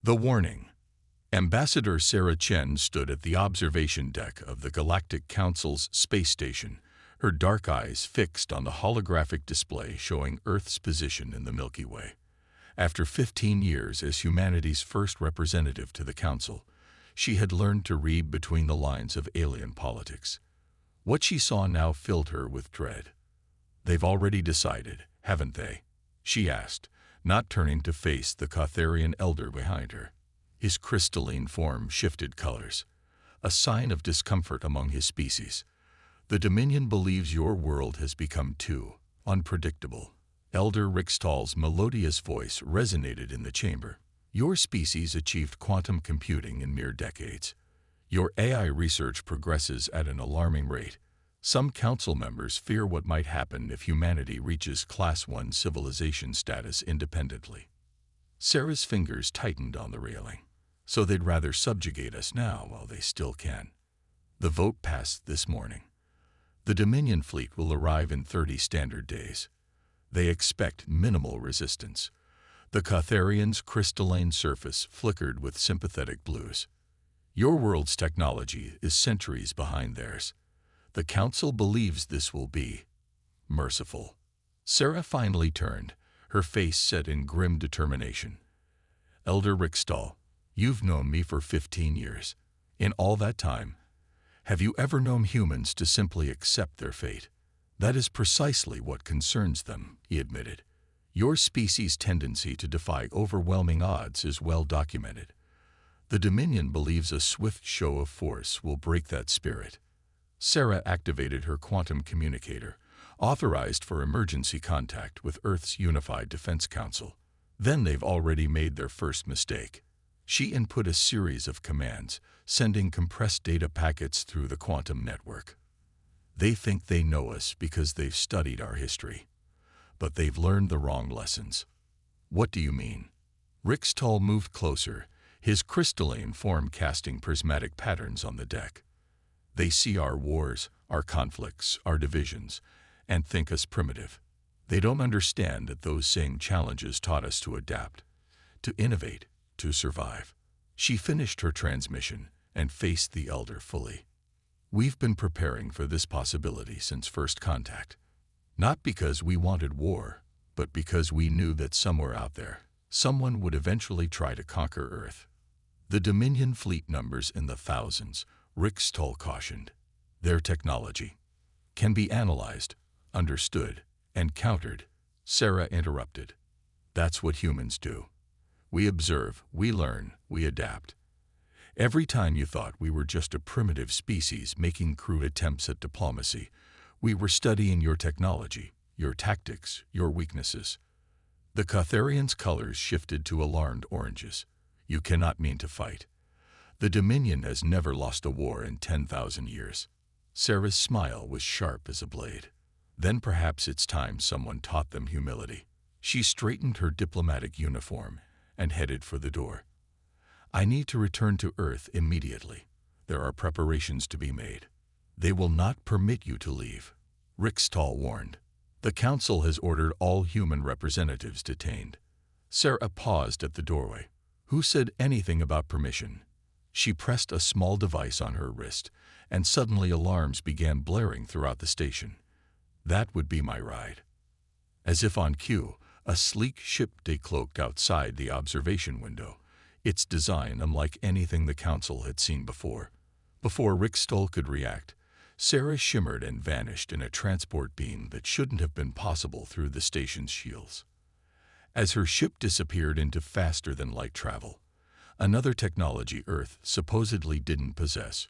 The warning. Ambassador Sarah Chen stood at the observation deck of the Galactic Council's space station, her dark eyes fixed on the holographic display showing Earth's position in the Milky Way. After 15 years as humanity's first representative to the Council, she had learned to read between the lines of alien politics. What she saw now filled her with dread. "They've already decided, haven't they?" she asked, not turning to face the Catharian elder behind her. His crystalline form shifted colors, a sign of discomfort among his species. "The Dominion believes your world has become too unpredictable." Elder Rickstall's melodious voice resonated in the chamber. "Your species achieved quantum computing in mere decades. Your AI research progresses at an alarming rate. Some council members fear what might happen if humanity reaches Class 1 civilization status independently." Sarah's fingers tightened on the railing. "So they'd rather subjugate us now while they still can." The vote passed this morning. The Dominion fleet will arrive in 30 standard days. They expect minimal resistance. The Catharian's crystalline surface flickered with sympathetic blues. "Your world's technology is centuries behind theirs. The Council believes this will be merciful." Sarah finally turned, her face set in grim determination. "Elder Rickstall, you've known me for 15 years. In all that time, have you ever known humans to simply accept their fate?" "That is precisely what concerns them," he admitted. "Your species' tendency to defy overwhelming odds is well documented. The Dominion believes a swift show of force will break that spirit." Sarah activated her quantum communicator, authorized for emergency contact with Earth's Unified Defense Council. "Then they've already made their first mistake." She input a series of commands, sending compressed data packets through the quantum network. "They think they know us because they've studied our history. But they've learned the wrong lessons." "What do you mean?" Rickstall moved closer, his crystalline form casting prismatic patterns on the deck. "They see our wars, our conflicts, our divisions, and think us primitive. They don't understand that those same challenges taught us to adapt, to innovate, to survive." She finished her transmission and faced the elder fully. "We've been preparing for this possibility since first contact. Not because we wanted war, but because we knew that somewhere out there, someone would eventually try to conquer Earth." "The Dominion fleet numbers in the thousands," Rickstall cautioned. "Their technology can be analyzed, understood, and countered." Sarah interrupted. "That's what humans do. We observe, we learn, we adapt. Every time you thought we were just a primitive species making crude attempts at diplomacy, we were studying your technology, your tactics, your weaknesses." The Catharian's colors shifted to alarmed oranges. "You cannot mean to fight. The Dominion has never lost a war in 10,000 years." Sarah's smile was sharp as a blade. "Then perhaps it's time someone taught them humility." She straightened her diplomatic uniform and headed for the door. "I need to return to Earth immediately. There are preparations to be made." "They will not permit you to leave," Rickstall warned. "The Council has ordered all human representatives detained." Sarah paused at the doorway. "Who said anything about permission?" She pressed a small device on her wrist, and suddenly alarms began blaring throughout the station. "That would be my ride." As if on cue, a sleek ship decloaked outside the observation window, its design unlike anything the Council had seen before. Before Rickstall could react, Sarah shimmered and vanished in a transport beam that shouldn't have been possible through the station's shields. As her ship disappeared into faster-than-light travel, another technology Earth supposedly didn't possess,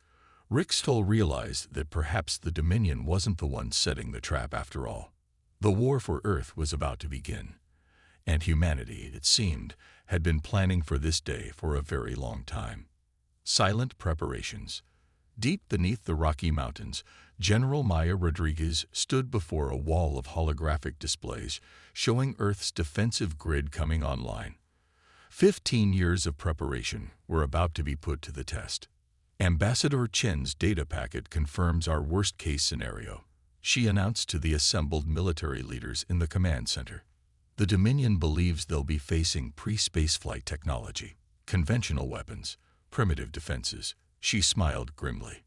Rickstall realized that perhaps the Dominion wasn't the one setting the trap after all. The war for Earth was about to begin, and humanity, it seemed, had been planning for this day for a very long time. Silent preparations. Deep beneath the Rocky Mountains, General Maya Rodriguez stood before a wall of holographic displays showing Earth's defensive grid coming online. 15 years of preparation were about to be put to the test. "Ambassador Chen's data packet confirms our worst-case scenario," she announced to the assembled military leaders in the command center. "The Dominion believes they'll be facing pre-spaceflight technology. Conventional weapons, primitive defenses. She smiled grimly.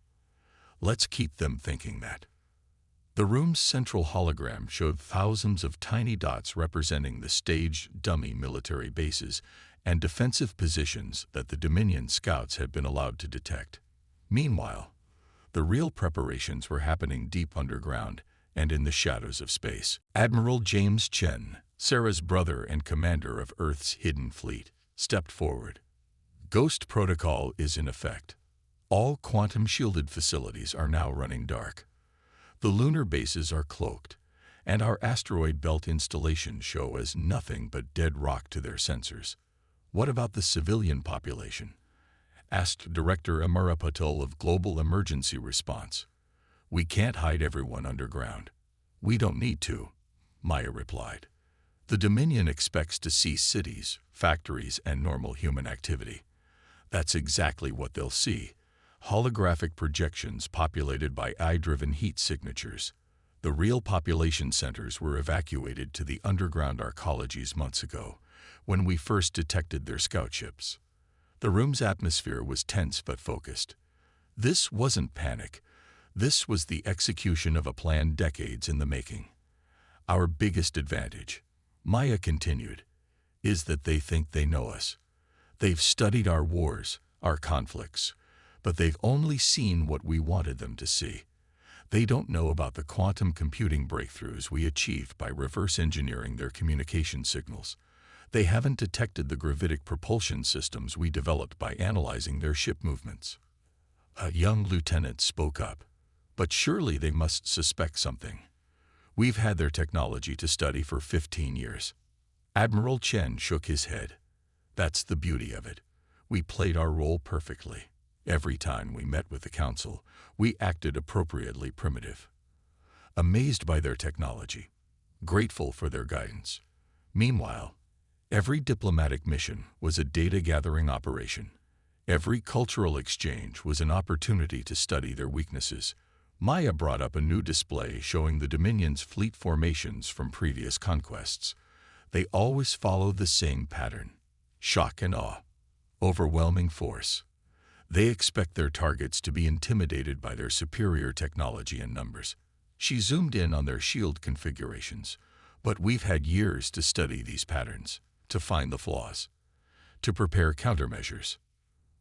Let's keep them thinking that. The room's central hologram showed thousands of tiny dots representing the staged dummy military bases and defensive positions that the Dominion scouts had been allowed to detect. Meanwhile, the real preparations were happening deep underground and in the shadows of space. Admiral James Chen, Sarah's brother and commander of Earth's hidden fleet, stepped forward. Ghost Protocol is in effect. All quantum-shielded facilities are now running dark. The lunar bases are cloaked, and our asteroid belt installations show as nothing but dead rock to their sensors. What about the civilian population? Asked Director Amara Patel of Global Emergency Response. We can't hide everyone underground. We don't need to, Maya replied. The Dominion expects to see cities, factories, and normal human activity. That's exactly what they'll see. Holographic projections populated by eye-driven heat signatures. The real population centers were evacuated to the underground arcologies months ago, when we first detected their scout ships. The room's atmosphere was tense but focused. This wasn't panic. This was the execution of a plan decades in the making. Our biggest advantage, Maya continued, is that they think they know us. They've studied our wars, our conflicts, but they've only seen what we wanted them to see. They don't know about the quantum computing breakthroughs we achieved by reverse engineering their communication signals. They haven't detected the gravitic propulsion systems we developed by analyzing their ship movements. A young lieutenant spoke up. But surely they must suspect something. We've had their technology to study for 15 years. Admiral Chen shook his head. That's the beauty of it. We played our role perfectly. Every time we met with the Council, we acted appropriately primitive. Amazed by their technology, grateful for their guidance. Meanwhile, every diplomatic mission was a data-gathering operation. Every cultural exchange was an opportunity to study their weaknesses. Maya brought up a new display showing the Dominion's fleet formations from previous conquests. They always follow the same pattern: shock and awe, overwhelming force. They expect their targets to be intimidated by their superior technology and numbers. She zoomed in on their shield configurations. But we've had years to study these patterns, to find the flaws, to prepare countermeasures.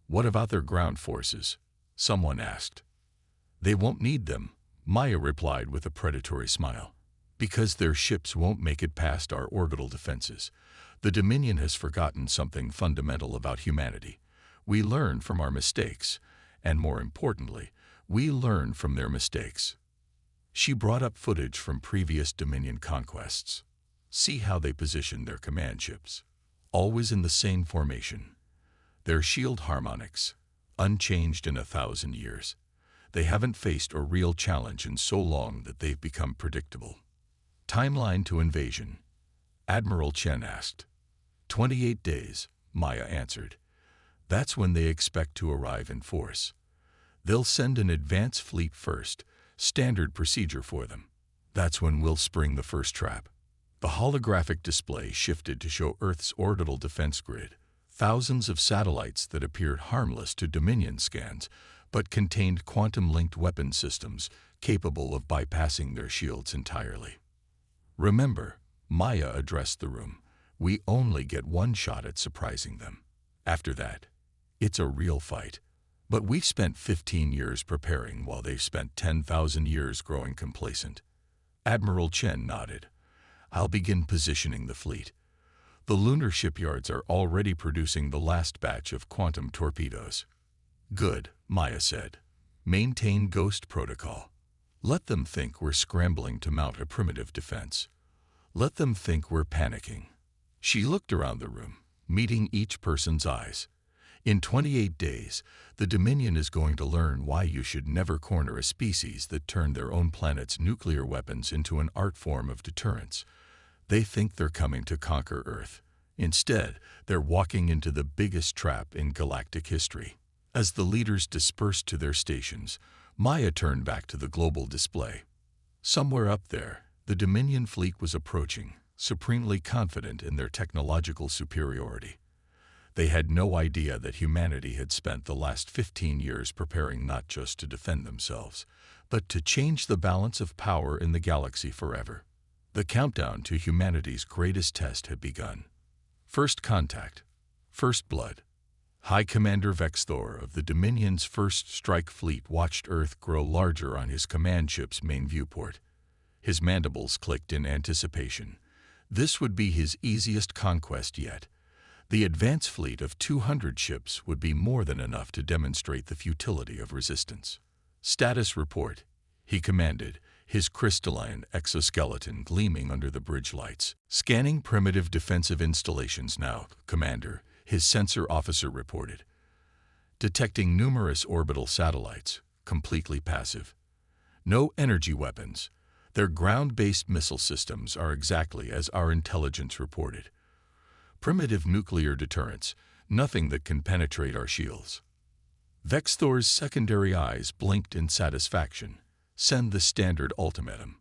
What about their ground forces? Someone asked. They won't need them, Maya replied with a predatory smile. Because their ships won't make it past our orbital defenses. The Dominion has forgotten something fundamental about humanity. We learn from our mistakes, and more importantly, we learn from their mistakes. She brought up footage from previous Dominion conquests. See how they position their command ships. Always in the same formation. Their shield harmonics, unchanged in 1,000 years. They haven't faced a real challenge in so long that they've become predictable. Timeline to invasion, Admiral Chen asked. 28 days, Maya answered. That's when they expect to arrive in force. They'll send an advance fleet first, standard procedure for them. That's when we'll spring the first trap. The holographic display shifted to show Earth's orbital defense grid, thousands of satellites that appeared harmless to Dominion scans, but contained quantum-linked weapon systems capable of bypassing their shields entirely. Remember, Maya addressed the room, we only get one shot at surprising them. After that, it's a real fight. But we've spent 15 years preparing while they've spent 10,000 years growing complacent. Admiral Chen nodded. I'll begin positioning the fleet. The lunar shipyards are already producing the last batch of quantum torpedoes. Good, Maya said. Maintain Ghost Protocol. Let them think we're scrambling to mount a primitive defense. Let them think we're panicking. She looked around the room, meeting each person's eyes. In 28 days, the Dominion is going to learn why you should never corner a species that turned their own planet's nuclear weapons into an art form of deterrence. They think they're coming to conquer Earth. Instead, they're walking into the biggest trap in galactic history. As the leaders dispersed to their stations, Maya turned back to the global display. Somewhere up there, the Dominion fleet was approaching, supremely confident in their technological superiority. They had no idea that humanity had spent the last 15 years preparing not just to defend themselves, but to change the balance of power in the galaxy forever. The countdown to humanity's greatest test had begun. First contact. First blood. High Commander Vexthor of the Dominion's First Strike Fleet watched Earth grow larger on his command ship's main viewport. His mandibles clicked in anticipation. This would be his easiest conquest yet. The advance fleet of 200 ships would be more than enough to demonstrate the futility of resistance. Status report, he commanded, his crystalline exoskeleton gleaming under the bridge lights. Scanning primitive defensive installations now, Commander, his sensor officer reported. Detecting numerous orbital satellites, completely passive. No energy weapons. Their ground-based missile systems are exactly as our intelligence reported. Primitive nuclear deterrence, nothing that can penetrate our shields. Vexthor's secondary eyes blinked in satisfaction. Send the standard ultimatum.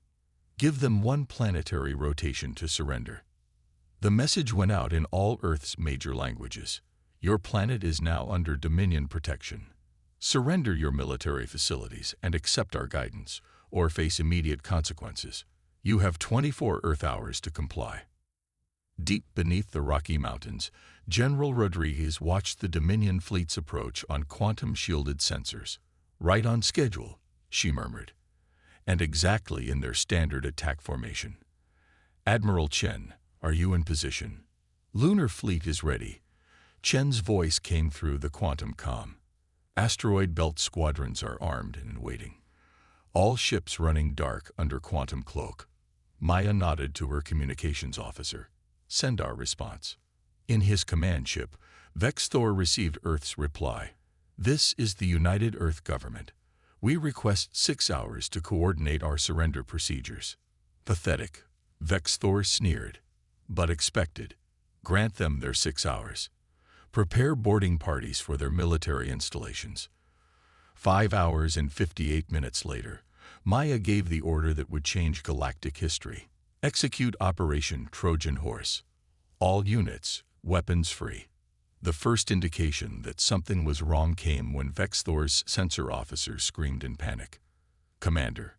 Give them one planetary rotation to surrender. The message went out in all Earth's major languages. Your planet is now under Dominion protection. Surrender your military facilities and accept our guidance, or face immediate consequences. You have 24 Earth hours to comply. Deep beneath the Rocky Mountains, General Rodriguez watched the Dominion fleet's approach on quantum-shielded sensors. Right on schedule, she murmured, and exactly in their standard attack formation. Admiral Chen, are you in position? Lunar fleet is ready. Chen's voice came through the quantum comm. Asteroid belt squadrons are armed and waiting. All ships running dark under quantum cloak. Maya nodded to her communications officer. Send our response. In his command ship, Vexthor received Earth's reply. This is the United Earth Government. We request 6 hours to coordinate our surrender procedures. Pathetic, Vexthor sneered. But expected. Grant them their 6 hours. Prepare boarding parties for their military installations. 5 hours and 58 minutes later, Maya gave the order that would change galactic history. Execute Operation Trojan Horse. All units, weapons free. The first indication that something was wrong came when Vexthor's sensor officer screamed in panic. Commander,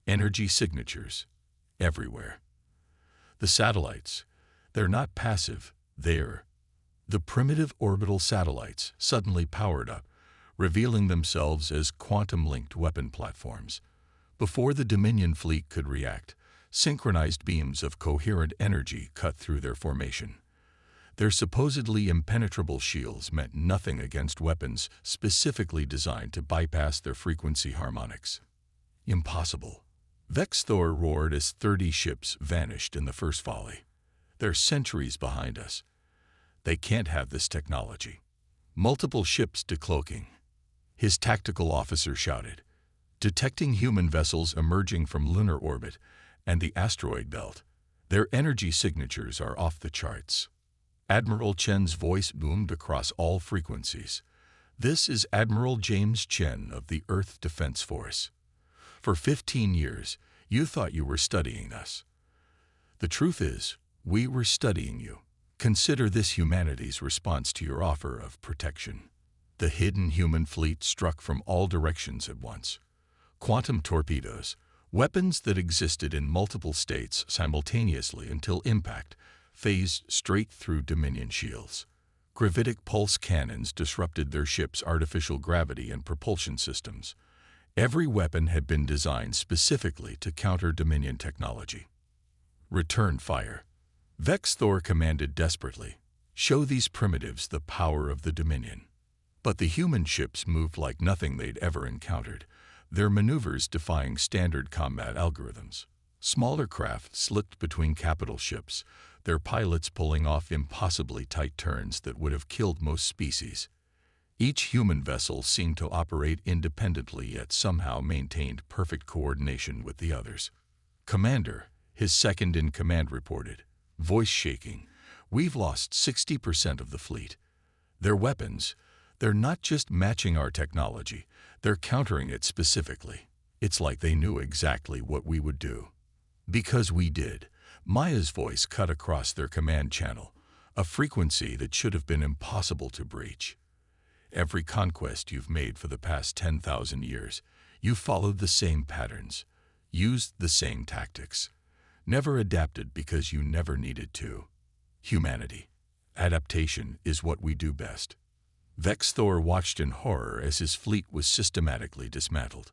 energy signatures, everywhere. The satellites, they're not passive, they're... The primitive orbital satellites suddenly powered up, revealing themselves as quantum-linked weapon platforms. Before the Dominion fleet could react, synchronized beams of coherent energy cut through their formation. Their supposedly impenetrable shields meant nothing against weapons specifically designed to bypass their frequency harmonics. Impossible. Vexthor roared as 30 ships vanished in the first volley. They're centuries behind us. They can't have this technology. Multiple ships decloaking. His tactical officer shouted, detecting human vessels emerging from lunar orbit and the asteroid belt. Their energy signatures are off the charts. Admiral Chen's voice boomed across all frequencies. This is Admiral James Chen of the Earth Defense Force. For 15 years, you thought you were studying us. The truth is, we were studying you. Consider this humanity's response to your offer of protection. The hidden human fleet struck from all directions at once. Quantum torpedoes, weapons that existed in multiple states simultaneously until impact, phased straight through Dominion shields. Gravitic pulse cannons disrupted their ships' artificial gravity and propulsion systems. Every weapon had been designed specifically to counter Dominion technology. Return fire. Vexthor commanded desperately. Show these primitives the power of the Dominion. But the human ships moved like nothing they'd ever encountered, their maneuvers defying standard combat algorithms. Smaller craft slipped between capital ships, their pilots pulling off impossibly tight turns that would have killed most species. Each human vessel seemed to operate independently yet somehow maintained perfect coordination with the others. Commander, his second-in-command reported, voice shaking, we've lost 60% of the fleet. Their weapons, they're not just matching our technology, they're countering it specifically. It's like they knew exactly what we would do. Because we did. Maya's voice cut across their command channel. a frequency that should have been impossible to breach. Every conquest you've made for the past 10,000 years, you've followed the same patterns, used the same tactics, never adapted because you never needed to. Humanity. Adaptation is what we do best. Vexthor watched in horror as his fleet was systematically dismantled.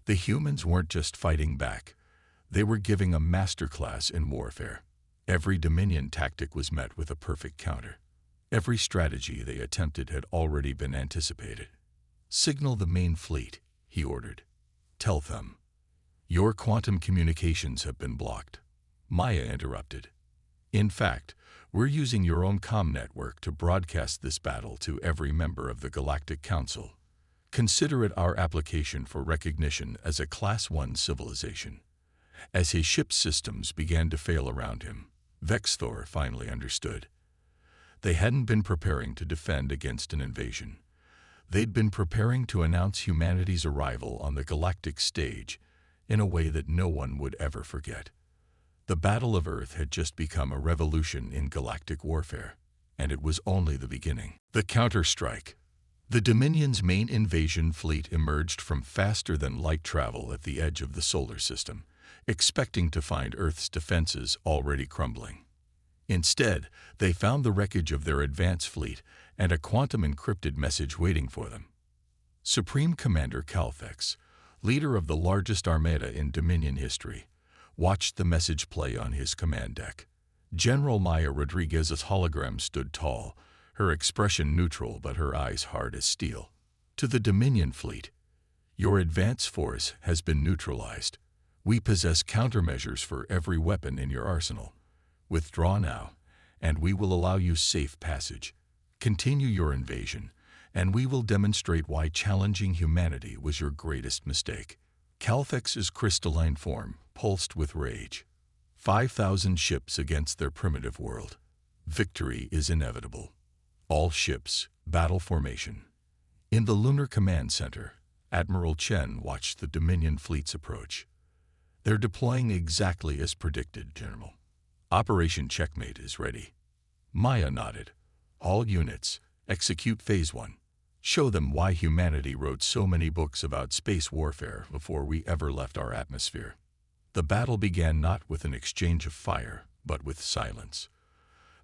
The humans weren't just fighting back, they were giving a masterclass in warfare. Every Dominion tactic was met with a perfect counter. Every strategy they attempted had already been anticipated. "Signal the main fleet," he ordered. "Tell them. Your quantum communications have been blocked." Maya interrupted. "In fact, we're using your own comm network to broadcast this battle to every member of the Galactic Council. Consider it our application for recognition as a Class 1 civilization." As his ship's systems began to fail around him, Vexthor finally understood. They hadn't been preparing to defend against an invasion. They'd been preparing to announce humanity's arrival on the galactic stage in a way that no one would ever forget. The Battle of Earth had just become a revolution in galactic warfare, and it was only the beginning. The counterstrike. The Dominion's main invasion fleet emerged from faster-than-light travel at the edge of the solar system, expecting to find Earth's defenses already crumbling. Instead, they found the wreckage of their advance fleet and a quantum-encrypted message waiting for them. Supreme Commander Calthex, leader of the largest armada in Dominion history, watched the message play on his command deck. General Maya Rodriguez's hologram stood tall, her expression neutral but her eyes hard as steel. "To the Dominion fleet, your advance force has been neutralized. We possess countermeasures for every weapon in your arsenal. Withdraw now, and we will allow you safe passage. Continue your invasion, and we will demonstrate why challenging humanity was your greatest mistake." Calthex's crystalline form pulsed with rage. 5,000 ships against their primitive world. Victory is inevitable. All ships, battle formation. In the Lunar Command Center, Admiral Chen watched the Dominion fleets approach. "They're deploying exactly as predicted, General. Operation Checkmate is ready." Maya nodded. "All units, execute Phase 1. Show them why humanity wrote so many books about space warfare before we ever left our atmosphere." The battle began not with an exchange of fire, but with silence.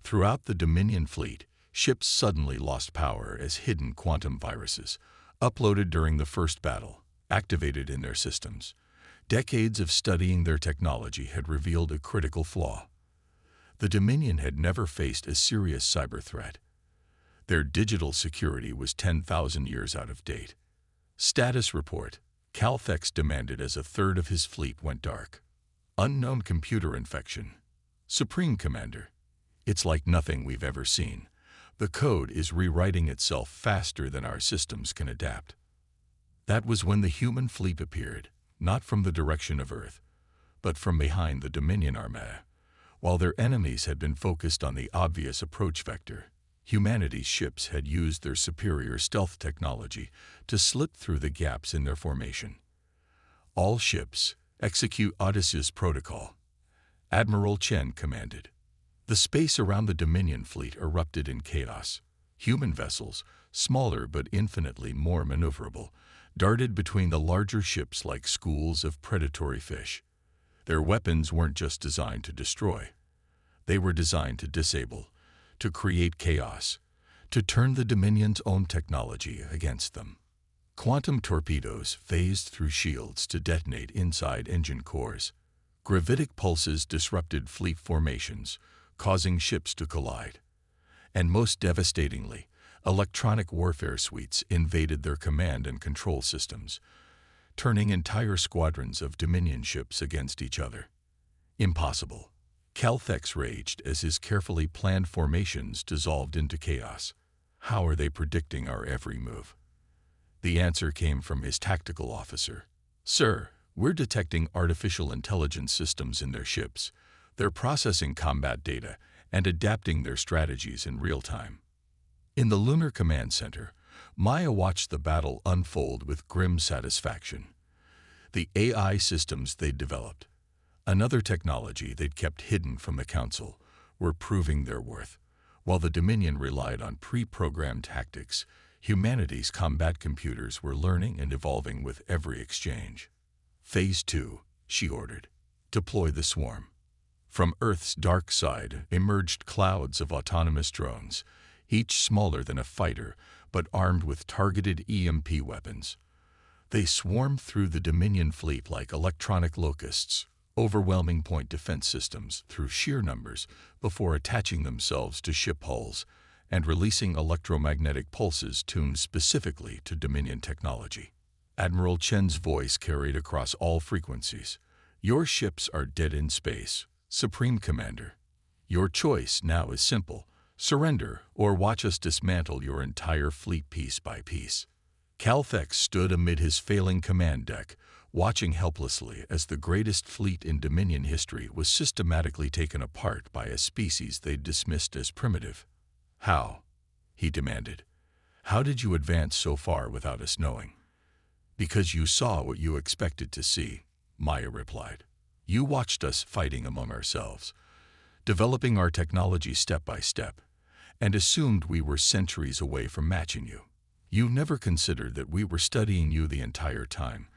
Throughout the Dominion fleet, ships suddenly lost power as hidden quantum viruses, uploaded during the first battle, activated in their systems. Decades of studying their technology had revealed a critical flaw. The Dominion had never faced a serious cyber threat. Their digital security was 10,000 years out of date. Status report. Calthex demanded as a third of his fleet went dark. "Unknown computer infection." "Supreme Commander, it's like nothing we've ever seen. The code is rewriting itself faster than our systems can adapt." That was when the human fleet appeared, not from the direction of Earth, but from behind the Dominion armada. While their enemies had been focused on the obvious approach vector, humanity's ships had used their superior stealth technology to slip through the gaps in their formation. "All ships, execute Odysseus Protocol," Admiral Chen commanded. The space around the Dominion fleet erupted in chaos. Human vessels, smaller but infinitely more maneuverable, darted between the larger ships like schools of predatory fish. Their weapons weren't just designed to destroy. They were designed to disable, to create chaos, to turn the Dominion's own technology against them. Quantum torpedoes phased through shields to detonate inside engine cores. Gravitic pulses disrupted fleet formations, causing ships to collide. And most devastatingly, electronic warfare suites invaded their command and control systems, turning entire squadrons of Dominion ships against each other. Impossible. Calthex raged as his carefully planned formations dissolved into chaos. How are they predicting our every move? The answer came from his tactical officer. "Sir, we're detecting artificial intelligence systems in their ships. They're processing combat data and adapting their strategies in real time." In the Lunar Command Center, Maya watched the battle unfold with grim satisfaction. The AI systems they'd developed, another technology they'd kept hidden from the Council, were proving their worth. While the Dominion relied on pre-programmed tactics, humanity's combat computers were learning and evolving with every exchange. Phase 2, she ordered. Deploy the swarm. From Earth's dark side emerged clouds of autonomous drones, each smaller than a fighter, but armed with targeted EMP weapons. They swarmed through the Dominion fleet like electronic locusts, overwhelming point defense systems through sheer numbers before attaching themselves to ship hulls and releasing electromagnetic pulses tuned specifically to Dominion technology. Admiral Chen's voice carried across all frequencies. Your ships are dead in space, Supreme Commander. Your choice now is simple. Surrender or watch us dismantle your entire fleet piece by piece. Calthex stood amid his failing command deck, watching helplessly as the greatest fleet in Dominion history was systematically taken apart by a species they'd dismissed as primitive. How? He demanded. How did you advance so far without us knowing? Because you saw what you expected to see, Maya replied. You watched us fighting among ourselves, developing our technology step by step, and assumed we were centuries away from matching you. You never considered that we were studying you the entire time,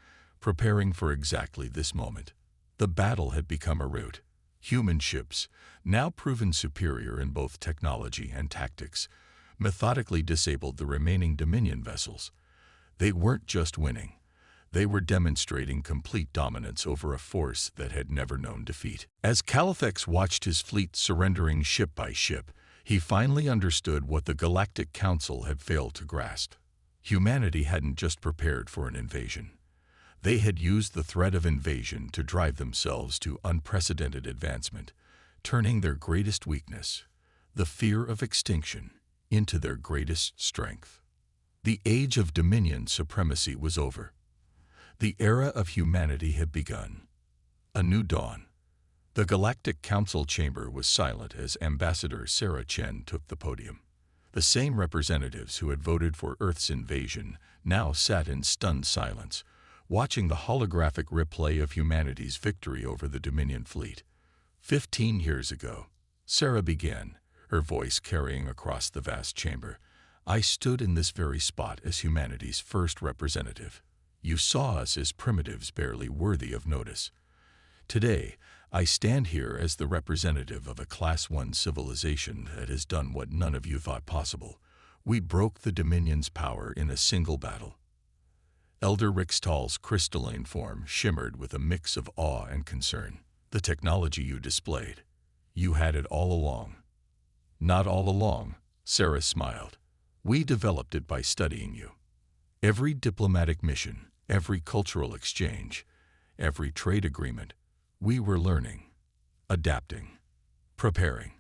preparing for exactly this moment. The battle had become a rout. Human ships, now proven superior in both technology and tactics, methodically disabled the remaining Dominion vessels. They weren't just winning. They were demonstrating complete dominance over a force that had never known defeat. As Calthex watched his fleet surrendering ship by ship, he finally understood what the Galactic Council had failed to grasp. Humanity hadn't just prepared for an invasion. They had used the threat of invasion to drive themselves to unprecedented advancement, turning their greatest weakness, the fear of extinction, into their greatest strength. The age of Dominion supremacy was over. The era of humanity had begun. A new dawn. The Galactic Council chamber was silent as Ambassador Sarah Chen took the podium. The same representatives who had voted for Earth's invasion now sat in stunned silence, watching the holographic replay of humanity's victory over the Dominion fleet. 15 years ago, Sarah began, her voice carrying across the vast chamber. I stood in this very spot as humanity's first representative. You saw us as primitives barely worthy of notice. Today, I stand here as the representative of a Class 1 civilization that has done what none of you thought possible. We broke the Dominion's power in a single battle. Elder Rixtal's crystalline form shimmered with a mix of awe and concern. The technology you displayed. You had it all along. Not all along, Sarah smiled. We developed it by studying you. Every diplomatic mission, every cultural exchange, every trade agreement, we were learning, adapting, preparing.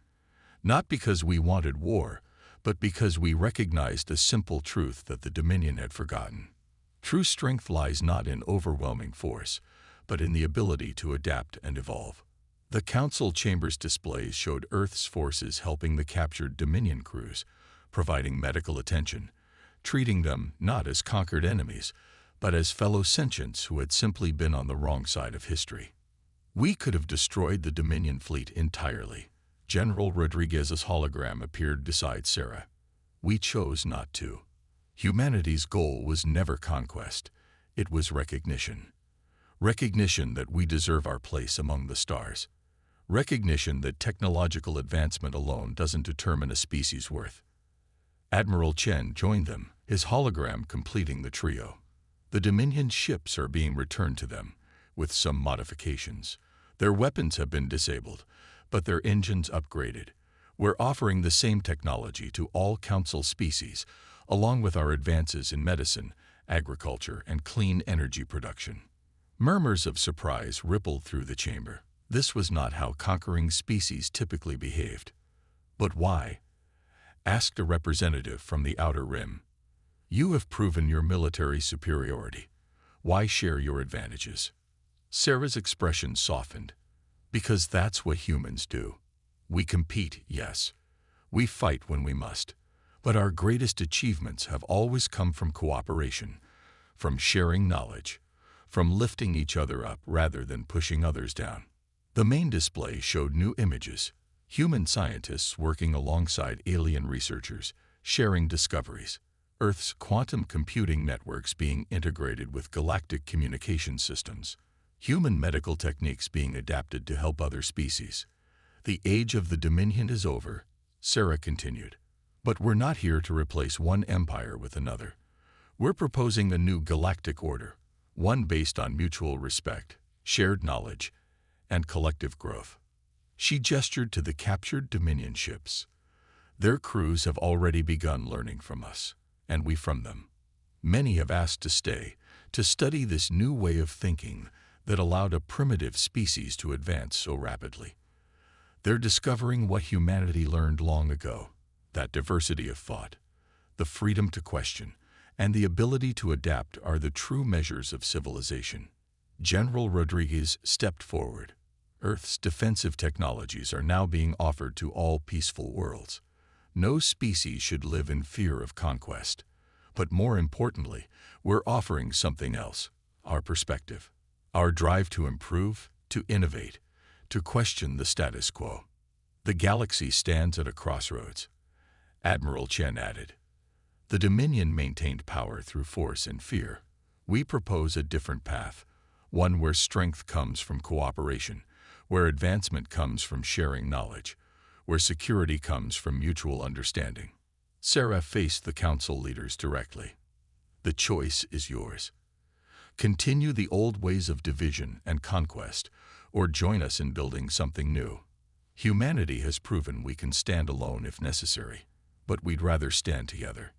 Not because we wanted war, but because we recognized a simple truth that the Dominion had forgotten. True strength lies not in overwhelming force, but in the ability to adapt and evolve. The Council Chamber's displays showed Earth's forces helping the captured Dominion crews, providing medical attention, treating them not as conquered enemies, but as fellow sentients who had simply been on the wrong side of history. We could have destroyed the Dominion fleet entirely. General Rodriguez's hologram appeared beside Sarah. We chose not to. Humanity's goal was never conquest. It was recognition. Recognition that we deserve our place among the stars. Recognition that technological advancement alone doesn't determine a species' worth. Admiral Chen joined them, his hologram completing the trio. The Dominion ships are being returned to them, with some modifications. Their weapons have been disabled, but their engines upgraded. We're offering the same technology to all Council species, along with our advances in medicine, agriculture, and clean energy production. Murmurs of surprise rippled through the chamber. This was not how conquering species typically behaved. But why? Asked a representative from the Outer Rim. You have proven your military superiority. Why share your advantages? Sarah's expression softened. Because that's what humans do. We compete, yes. We fight when we must. But our greatest achievements have always come from cooperation, from sharing knowledge, from lifting each other up rather than pushing others down. The main display showed new images, Human scientists working alongside alien researchers, sharing discoveries. Earth's quantum computing networks being integrated with galactic communication systems. Human medical techniques being adapted to help other species. The age of the Dominion is over, Sarah continued. But we're not here to replace one empire with another. We're proposing a new galactic order, one based on mutual respect, shared knowledge, and collective growth. She gestured to the captured Dominion ships. Their crews have already begun learning from us, and we from them. Many have asked to stay, to study this new way of thinking that allowed a primitive species to advance so rapidly. They're discovering what humanity learned long ago, that diversity of thought, the freedom to question, and the ability to adapt are the true measures of civilization. General Rodriguez stepped forward. Earth's defensive technologies are now being offered to all peaceful worlds. No species should live in fear of conquest. But more importantly, we're offering something else, our perspective, our drive to improve, to innovate, to question the status quo. The galaxy stands at a crossroads. Admiral Chen added. The Dominion maintained power through force and fear. We propose a different path, one where strength comes from cooperation, where advancement comes from sharing knowledge, where security comes from mutual understanding. Sarah faced the council leaders directly. The choice is yours. Continue the old ways of division and conquest, or join us in building something new. Humanity has proven we can stand alone if necessary, but we'd rather stand together.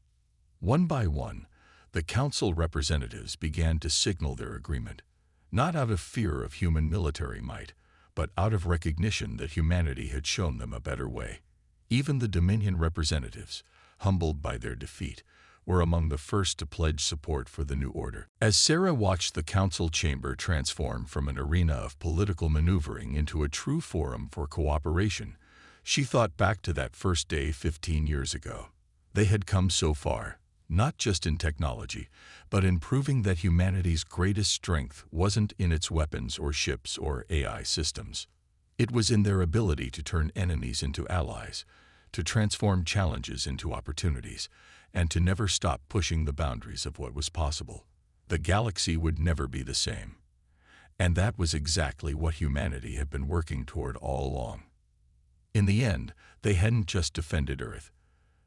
One by one, the council representatives began to signal their agreement, not out of fear of human military might, but out of recognition that humanity had shown them a better way. Even the Dominion representatives, humbled by their defeat, were among the first to pledge support for the new order. As Sarah watched the council chamber transform from an arena of political maneuvering into a true forum for cooperation, she thought back to that first day 15 years ago. They had come so far, not just in technology, but in proving that humanity's greatest strength wasn't in its weapons or ships or AI systems. It was in their ability to turn enemies into allies, to transform challenges into opportunities, and to never stop pushing the boundaries of what was possible. The galaxy would never be the same. And that was exactly what humanity had been working toward all along. In the end, they hadn't just defended Earth.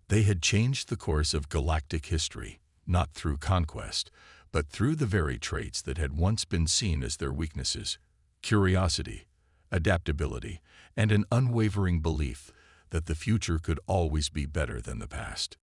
They had changed the course of galactic history, not through conquest, but through the very traits that had once been seen as their weaknesses: curiosity, adaptability, and an unwavering belief that the future could always be better than the past.